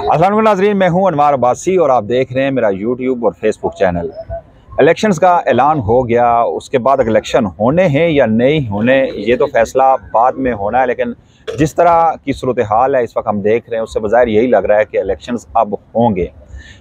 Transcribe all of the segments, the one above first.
अस्सलाम वालेकुम नाज़रीन, मैं हूं अनवार अब्बासी और आप देख रहे हैं मेरा यूट्यूब और फेसबुक चैनल। इलेक्शंस का ऐलान हो गया, उसके बाद इलेक्शन होने हैं या नहीं होने ये तो फैसला बाद में होना है, लेकिन जिस तरह की सूरत हाल है इस वक्त हम देख रहे हैं उससे बज़ाहिर यही लग रहा है कि इलेक्शंस अब होंगे।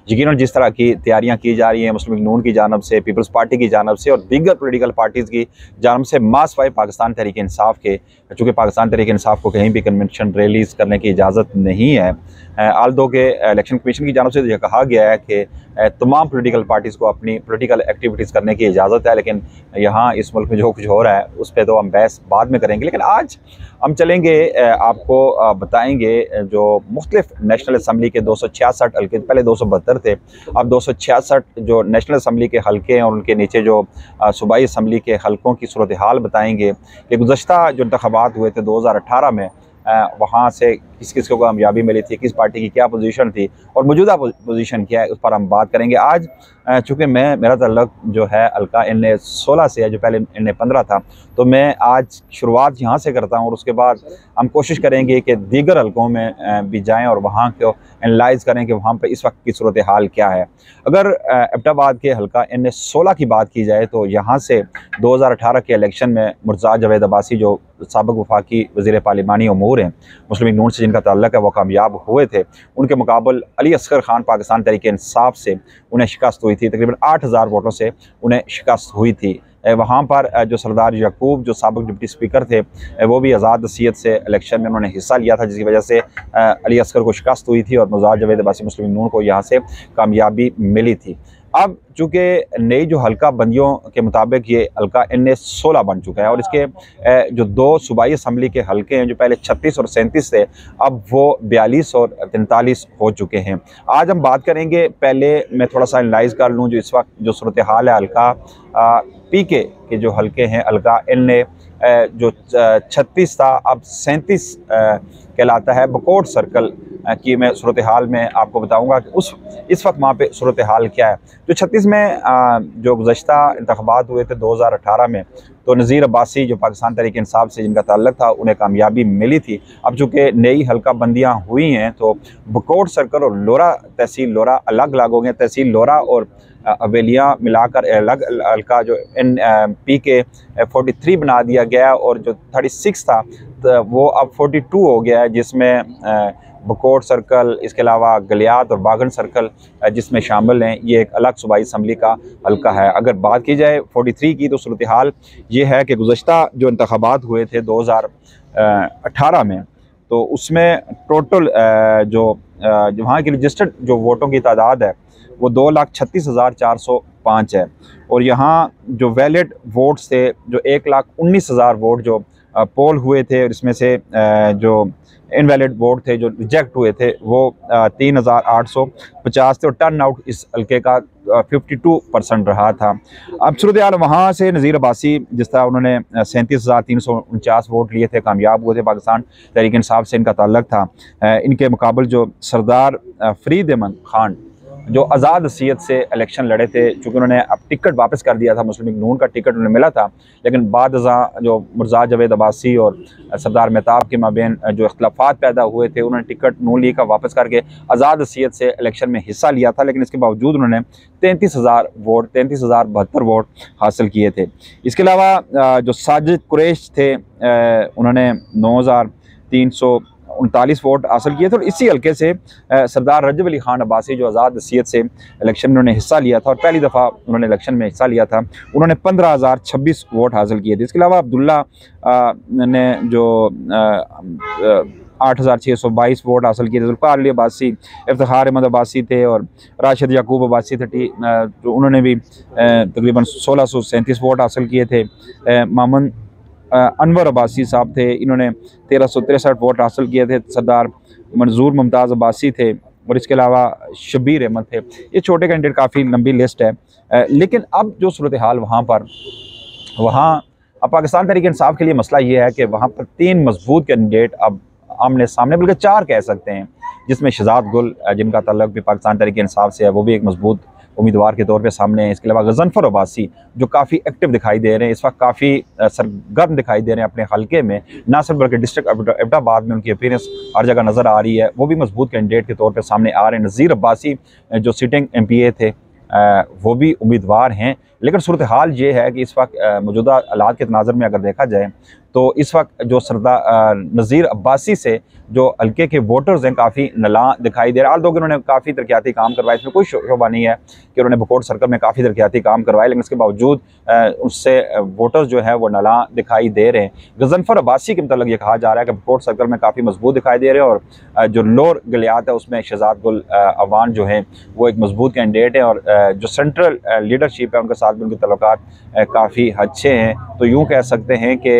यकीनन जिस तरह की तैयारियां की जा रही हैं मुस्लिम लीग नून की जानब से, पीपल्स पार्टी की जानब से और दीगर पोलिटिकल पार्टीज़ की जानब से, मास वाइज पाकिस्तान तहरीक इंसाफ के, चूँकि पाकिस्तान तहरीक इंसाफ को कहीं भी कन्वेंशन रैलीज़ करने की इजाज़त नहीं है। आल दो के इलेक्शन कमीशन की जानब से यह कहा गया है कि तमाम पोलिटिकल पार्टीज़ को अपनी पोलिटिकल एक्टिविटीज़ करने की इजाज़त है, लेकिन यहाँ इस मुल्क में जो कुछ हो रहा है उस पर तो हम बहस बाद में करेंगे। लेकिन आज हम चलेंगे, आपको बताएंगे जो मुख्तलिफ नेशनल असम्बली के 266 हल्के, पहले 272 थे, अब 266 जो नेशनल असम्बली के हल्के हैं और उनके नीचे जो सूबाई असम्बली के हल्कों की सूरत हाल बताएंगे कि गुज़श्ता जो इंतख़ाबात हुए थे 2018 में वहाँ से किस किस को कामयाबी मिली थी, किस पार्टी की क्या पोजीशन थी और मौजूदा पोजीशन क्या है, उस पर हम बात करेंगे आज। चूँकि मेरा तल्लुक़ जो है हल्का NA 16 से है, जो पहले NA 15 था, तो मैं आज शुरुआत यहाँ से करता हूँ और उसके बाद हम कोशिश करेंगे कि दीगर हल्कों में भी जाएँ और वहाँ को एनालाइज़ करें कि वहाँ पर इस वक्त की सूरत हाल क्या है। अगर एबटाबाद के हल्का NA 16 की बात की जाए तो यहाँ से 2018 के इलेक्शन में मुर्तज़ा जावेद अब्बासी जो साबिक़ वफाकी वज़ीर पार्लिमानी उमूर हैं मुस्लिम लीग नून से जिनका ताल्लुक़ है, वो कामयाब हुए थे। उनके मुकाबले अली असगर खान पाकिस्तान तहरीक इंसाफ से उन्हें शिकस्त हुई थी, तकरीबन 8000 वोटों से उन्हें शिकस्त हुई थी। वहाँ पर जो सरदार याकूब जो साबिक़ डिप्टी स्पीकर थे वो भी आज़ाद हसीयत से इलेक्शन में उन्होंने हिस्सा लिया था, जिसकी वजह से अली असगर को शिकस्त हुई थी और मुर्तज़ा जावेद अब्बासी मुस्लिम लीग नून को यहाँ से कामयाबी मिली थी। अब चूँकि नई जो हल्का बंदियों के मुताबिक ये हल्का NA 16 बन चुका है और इसके जो दो सूबाई असम्बली के हल्के हैं जो पहले 36 और 37 थे, अब वो 42 और 43 हो चुके हैं। आज हम बात करेंगे, पहले मैं थोड़ा सा एनालाइज़ कर लूँ जो इस वक्त जो सूरत हाल है हल्का PK के जो हल्के हैं, हल्का NA जो 36 था अब 37 कहलाता है। बकोट सर्कल की मैं सूरत हाल में आपको बताऊंगा कि इस वक्त वहाँ पे सूरत हाल क्या है। जो 36 में जो गुज़श्ता इंतख़ाबात हुए थे 2018 में, तो नज़ीर अब्बासी जो पाकिस्तान तहरीक इंसाफ से जिनका ताल्लुक़ था उन्हें कामयाबी मिली थी। अब चूँकि नई हल्का बंदियाँ हुई हैं तो बकोट सर्कल और लोरा तहसील लोरा अलग अलग हो गए। तहसील लोरा और हवेलियाँ मिलाकर अलग हल्का जो PK 43 बना दिया गया और जो 36 था तो वो अब 42 हो गया है, जिसमें बकोट सर्कल, इसके अलावा गलियात और बागन सर्कल जिसमें शामिल हैं। ये एक अलग सूबाई असम्बली का हल्का है। अगर बात की जाए 43 की तो सूरत हाल ये है कि गुज़श्ता जो इंतख़ाबात हुए थे 2018 में, तो उसमें टोटल जो वहाँ की रजिस्टर्ड जो वोटों की तादाद है वो 2,36,405 है और यहाँ जो वैलिड वोट्स थे जो 1,19,000 वोट जो पोल हुए थे और इसमें से जो इनवैलिड वोट थे जो रिजेक्ट हुए थे वो 3,850 थे और टर्न आउट इस हल्के का 52% रहा था। अब सूरत हाल वहाँ से नज़ीर अब्बासी जिस तरह उन्होंने 37,349 वोट लिए थे, कामयाब हुए थे, पाकिस्तान तहरीक इंसाफ से इनका ताल्लुक़ था। इनके मुकाबले जो सरदार फरीद अहमद खान जो आज़ाद हसीयत से इलेक्शन लड़े थे, चूँकि उन्होंने अब टिकट वापस कर दिया था, मुस्लिम लीग नून का टिकट उन्हें मिला था, लेकिन बाद जो मुर्तज़ा जावेद अब्बासी और सरदार मेहताब के माबेन जो इख्तलाफात पैदा हुए थे, उन्होंने टिकट नून लीग का वापस करके आज़ाद हसीयत से इलेक्शन में हिस्सा लिया था, लेकिन इसके बावजूद उन्होंने 33,072 वोट हासिल किए थे। इसके अलावा जो साजिद कुरैश थे उन्होंने 9,339 वोट हासिल किए थे और इसी हल्के से सरदार रजब अली खान अब्बासी जो आज़ाद हसीयत से इलेक्शन में उन्होंने हिस्सा लिया था और पहली दफ़ा उन्होंने इलेक्शन में हिस्सा लिया था, उन्होंने 15,026 वोट हासिल किए थे। इसके अलावा अब्दुल्ला ने जो 8,622 वोट हासिल किए थे। जुल्फ़ार अली अब्बासी, इफ्तिखार अहमद अब्बासी थे और राशिद याकूब अब्बासी थे, तो उन्होंने भी तकरीबन 1,637 वोट हासिल किए थे। मोहम्मद अनवर अब्बासी साहब थे, इन्होंने 1,363 वोट हासिल किए थे। सरदार मंजूर मुमताज़ अब्बासी थे और इसके अलावा शबीर अहमद थे। ये छोटे कैंडिडेट, काफ़ी लंबी लिस्ट है। लेकिन अब जो सूरत हाल वहाँ अब पाकिस्तान तहरीक इंसाफ के लिए मसला ये है कि वहाँ पर 3 मजबूत कैंडिडेट अब आमने सामने, बल्कि 4 कह सकते हैं, जिसमें शहजाद गुल जिनका ताल्लुक़ भी पाकिस्तान तहरीक इंसाफ से है, वो भी एक मजबूत उम्मीदवार के तौर पे सामने हैं। इसके अलावा गजनफर अब्बासी जो काफ़ी एक्टिव दिखाई दे रहे हैं, इस वक्त काफ़ी सरगर्म दिखाई दे रहे हैं अपने हल्के में, ना सिर्फ बल्कि डिस्ट्रिक्ट एबटाबाद में उनकी अपीयरेंस हर जगह नज़र आ रही है, वो भी मजबूत कैंडिडेट के तौर पर सामने आ रहे हैं। नज़ीर अब्बासी जो सिटिंग MPA थे वो भी उम्मीदवार हैं। लेकिन सूरत हाल ये है कि इस वक्त मौजूदा हालात के तनाज़र में अगर देखा जाए तो इस वक्त जो सरदार नज़ीर अब्बासी से जो हल्के के वोटर्स हैं काफ़ी नला दिखाई दे रहा है। आल दो कि उन्होंने काफ़ी तरक्याती काम करवाए, इसमें कोई शोभा नहीं है कि उन्होंने बकोट सर्कल में काफ़ी तरक्याती काम करवाए, लेकिन इसके बावजूद उससे वोटर्स जो है वो नला दिखाई दे रहे हैं। गजनफर अब्बासी के मतलब ये कहा जा रहा है कि बकोट सर्कल में काफ़ी मजबूत दिखाई दे रहे हैं और जो लोअर गलियात है उसमें शहजाद गुल अवान जो है वो एक मजबूत कैंडिडेट है और जो सेंट्रल लीडरशिप है उनके साथ भी उनके तल्लुकात काफ़ी अच्छे हैं। तो यूँ कह सकते हैं कि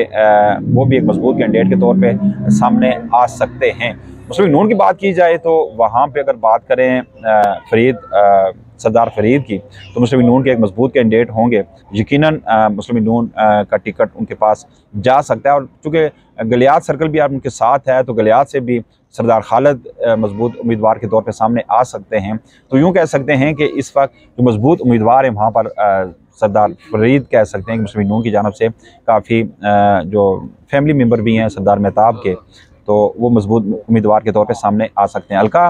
वो भी एक मजबूत कैंडिडेट के तौर पे सामने आ सकते हैं। मुस्लिम लीग नून की बात की जाए तो वहाँ पे अगर बात करें सरदार फरीद की, तो मुस्लिम लीग नून के एक मजबूत कैंडिडेट होंगे। यकीनन मुस्लिम लीग नून का टिकट उनके पास जा सकता है और चूँकि गलियात सर्कल भी आप उनके साथ है तो गलियात से भी सरदार खालिद मजबूत उम्मीदवार के तौर पे सामने आ सकते हैं। तो यूँ कह सकते हैं कि इस वक्त जो मजबूत उम्मीदवार हैं वहाँ पर सरदार फरीद कह सकते हैं कि मुस्लिम लीग नून की जानब से काफ़ी जो फैमिली मेम्बर भी हैं सरदार मेहताब के, तो वो मजबूत उम्मीदवार के तौर पे सामने आ सकते हैं। हल्का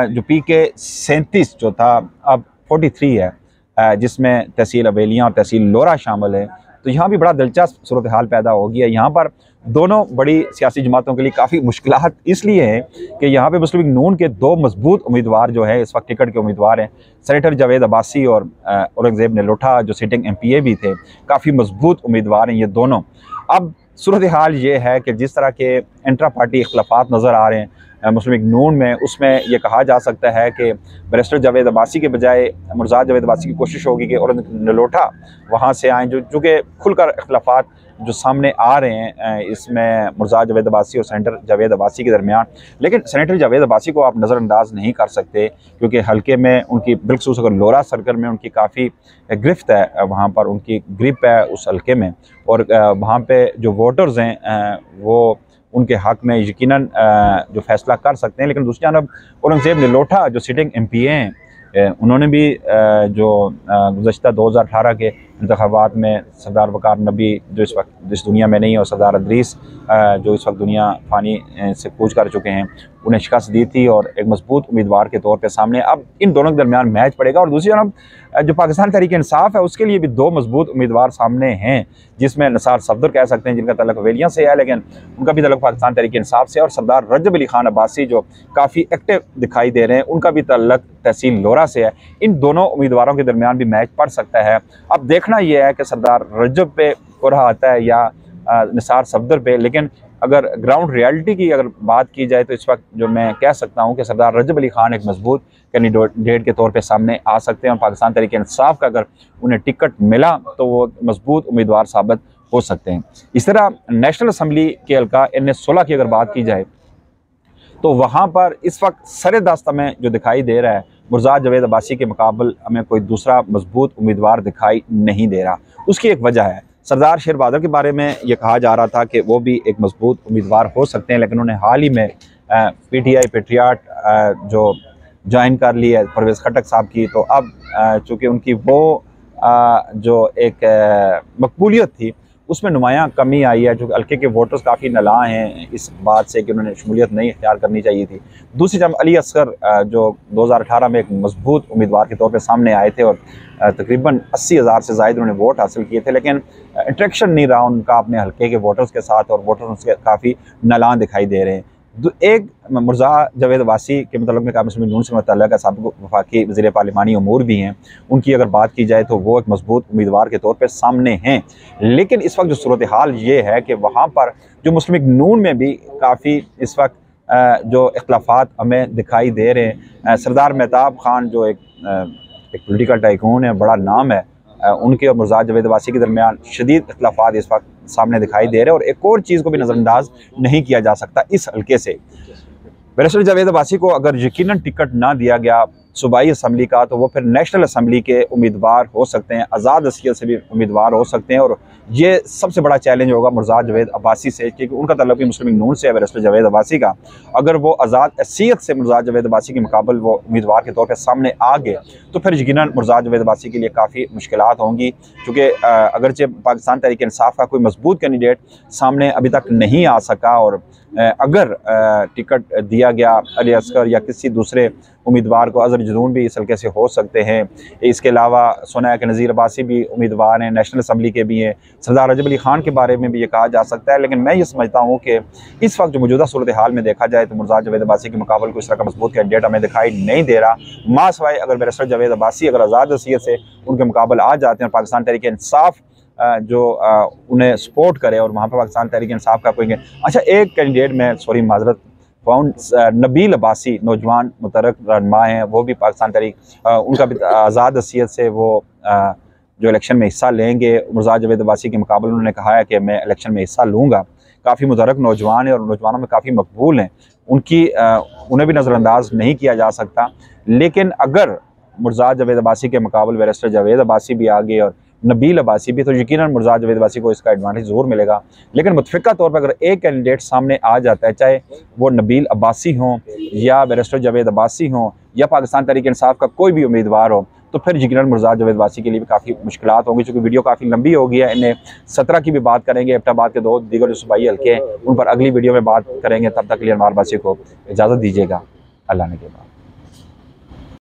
जो PK 37 जो था अब 43 है, जिसमें तहसील अवेलियाँ और तहसील लोरा शामिल है। तो यहाँ भी बड़ा दिलचस्प सूरत हाल पैदा हो गया है। यहाँ पर दोनों बड़ी सियासी जमातों के लिए काफ़ी मुश्किलात इसलिए हैं कि यहाँ पे मुस्लिम लीग नून के दो मजबूत उम्मीदवार जो है इस वक्त टिकट के उम्मीदवार हैं, सेनेटर जावेद अब्बासी और औरंगजेब नेलोठा जो सिटिंग MPA भी थे, काफ़ी मजबूत उम्मीदवार हैं ये दोनों। अब सूरत हाल ये है कि जिस तरह के इंट्रा पार्टी इख्तलाफात नज़र आ रहे हैं मुस्लिम लीग नून में, उसमें यह कहा जा सकता है कि बैरिस्टर जावेद अब्बासी के बजाय मुर्जाद जावेद अब्बासी की कोशिश होगी कि औरंगजेब नेलोठा वहाँ से आएँ, जो चूँकि खुलकर इख्तलाफात जो सामने आ रहे हैं इसमें मुर्जाद जावेद अब्बासी और सेनेटर जावेद अब्बासी के दरमियान। लेकिन सेनेटर जावेद अब्बासी को आप नज़रअंदाज नहीं कर सकते क्योंकि हल्के में उनकी बिलखसूस अगर लोरा सर्कल में उनकी काफ़ी गिरफ्त है, वहाँ पर उनकी ग्रिप है उस हल्के में, और वहाँ पे जो वोटर्स हैं वो उनके हक़ में यकीनन जो फैसला कर सकते हैं। लेकिन दूसरी जानब औरंगजेब नेलोठा जो सिटिंग MPA हैं, उन्होंने भी जो गुज़श्ता 2018 के इंतख़ाबात में सरदार वक़ार नबी जो इस वक्त इस दुनिया में नहीं है और सरदार अदरीस जो इस वक्त दुनिया फ़ानी से कूच कर चुके हैं, उन्हें शिकस्त दी थी और एक मजबूत उम्मीदवार के तौर पे सामने अब इन दोनों के दरमियान मैच पड़ेगा। और दूसरी जानब जो पाकिस्तान तहरीक इंसाफ है उसके लिए भी दो मजबूत उम्मीदवार सामने हैं, जिसमें निसार सफदर कह सकते हैं जिनका तल्लुक हवेलियाँ से है, लेकिन उनका भी तल्लुक पाकिस्तान तहरीक इंसाफ से, और सरदार रजब अली खान अब्बासी जो काफ़ी एक्टिव दिखाई दे रहे हैं उनका भी तल्लुक तहसील लोरा से है। इन दोनों उम्मीदवारों के दरमियान भी मैच पड़ सकता है। अब देखना यह है कि सरदार रजब पे कुरहा आता है या निसार सफदर पे। लेकिन अगर ग्राउंड रियलिटी की अगर बात की जाए तो इस वक्त जो मैं कह सकता हूँ कि सरदार रजब अली खान एक मजबूत कैंडिडेट के तौर पे सामने आ सकते हैं और पाकिस्तान तहरीक इंसाफ का अगर उन्हें टिकट मिला तो वो मजबूत उम्मीदवार साबित हो सकते हैं। इस तरह नेशनल असम्बली के हल्का NS-16 की अगर बात की जाए तो वहाँ पर इस वक्त सरे दास्ता में जो दिखाई दे रहा है मुर्जाद जावेद अब्बासी के मुकाबले हमें कोई दूसरा मजबूत उम्मीदवार दिखाई नहीं दे रहा। उसकी एक वजह है, सरदार शेर बहादुर के बारे में ये कहा जा रहा था कि वो भी एक मजबूत उम्मीदवार हो सकते हैं, लेकिन उन्हें हाल ही में PTI पेट्रियाट जो ज्वाइन कर ली है परवेज़ खटक साहब की, तो अब चूँकि उनकी वो जो एक मकबूलियत थी उसमें नुमायाँ कमी आई है, जो हल्के के वोटर्स काफ़ी नला हैं इस बात से कि उन्होंने शमूलियत नहीं इख्तियार करनी चाहिए थी। दूसरी तरफ अली असगर जो 2018 में एक मजबूत उम्मीदवार के तौर पे सामने आए थे और तकरीबन 80,000 से ज़ायद उन्होंने वोट हासिल किए थे, लेकिन इंटरेक्शन नहीं रहा उनका अपने हल्के के वोटर्स के साथ और वोटर्स उनसे काफ़ी नला दिखाई दे रहे हैं। एक मुर्जाद जावेद अब्बासी के मतलब में मुस्लिम लीग नून से मुतल्लक़ साबिक़ वफ़ाक़ी वज़ीर पार्लिमानी अमूर भी हैं, उनकी अगर बात की जाए तो वो एक मजबूत उम्मीदवार के तौर पर सामने हैं। लेकिन इस वक्त जो सूरत हाल ये है कि वहाँ पर जो मुस्लिम लीग नून में भी काफ़ी इस वक्त जो इख्तलाफात हमें दिखाई दे रहे हैं, सरदार मेहताब खान जो एक पोलिटिकल टाइकून है, बड़ा नाम है, उनके और मुर्जाद जावेद अब्बासी के दरमियान शदीद इख्तलाफात इस वक्त सामने दिखाई दे रहे हैं। और एक और चीज़ को भी नज़रअंदाज नहीं किया जा सकता इस हल्के से, बैरिस्टर जावेद अब्बासी को अगर यकीनन टिकट ना दिया गया सूबाई असम्बली का, तो वो फिर नेशनल असम्बली के उम्मीदवार हो सकते हैं, आज़ाद हसीयत से भी उम्मीदवार हो सकते हैं। और ये सबसे बड़ा चैलेंज होगा मुर्ज़ा जावेद अब्बासी से, क्योंकि उनका तल्लुक़ भी मुस्लिम लीग नून से है बैरिस्टर जावेद अब्बासी का। अगर वो आज़ाद हसीयत से मुर्ज़ा जावेद अब्बासी के मुकाबल वो उम्मीदवार के तौर पर सामने आ गए तो फिर यकीनन मुर्ज़ा जावेद अब्बासी के लिए काफ़ी मुश्किलात होंगी, क्योंकि अगरचे पाकिस्तान तहरीक इंसाफ का कोई मजबूत कैंडिडेट सामने अभी तक नहीं आ सका, और अगर टिकट दिया गया अली असगर या किसी दूसरे उम्मीदवार को, अज़हर जदून भी इस हल्के से हो सकते हैं। इसके अलावा सोना के नज़ीर अब्बासी भी उम्मीदवार हैं, नेशनल असम्बली के भी हैं, सरदार रजब अली खान के बारे में भी ये कहा जा सकता है। लेकिन मैं ये समझता हूँ कि इस वक्त जो मौजूदा सूरत हाल में देखा जाए तो मुर्ज़ा जावेद अब्बासी के मुकाबले को इस तरह का मजबूत कैंडिडेट हमें दिखाई नहीं दे रहा। मासवाई अगर बैरिस्टर जावेद अब्बासी अगर आज़ाद हसीयत से उनके मुकाबले आ जाते हैं, पाकिस्तान तहरीक इंसाफ जो उन्हें सपोर्ट करे और वहाँ पर पाकिस्तान तहरीक इंसाफ का कोई अच्छा एक कैंडिडेट में सॉरी माजरत फाउंड नबील अब्बासी नौजवान मुतरक रहनुमा हैं, वो भी पाकिस्तान तहरीक उनका भी आज़ाद हसीयत से वो जो इलेक्शन में हिस्सा लेंगे। मुर्ज़ा जावेद अब्बासी के मुकाबले उन्होंने कहा है कि मैं इलेक्शन में हिस्सा लूँगा। काफ़ी मुतरक नौजवान है और नौजवानों में काफ़ी मकबूल हैं, उन्हें भी नज़रअंदाज नहीं किया जा सकता। लेकिन अगर मुर्ज़ा जावेद अब्बासी के मुकाबले बैरिस्टर जावेद अब्बासी भी आ गए और नबील अब्बासी भी, तो यकीनन मुर्ज़ा जावेद अब्बासी को इसका एडवांटेज ज़रूर मिलेगा। लेकिन मुतफ़िका तौर पर अगर एक कैंडिडेट सामने आ जाता है, चाहे वो नबील अब्बासी हों या बैरिस्टर जावेद अब्बासी हों या पाकिस्तान तहरीक इंसाफ का कोई भी उम्मीदवार हो, तो फिर यकीनन मुर्ज़ा जावेद अब्बासी के लिए भी काफ़ी मुश्किलात होंगी। चूँकि वीडियो काफ़ी लंबी हो गई है, इन्हें 17 की भी बात करेंगे, एबटाबाद के 2 दीगर जो सूबाई हल्के हैं उन पर अगली वीडियो में बात करेंगे। तब तक के लिए अनवार अब्बासी को इजाज़त दीजिएगा। अल्लाह ने के बाद।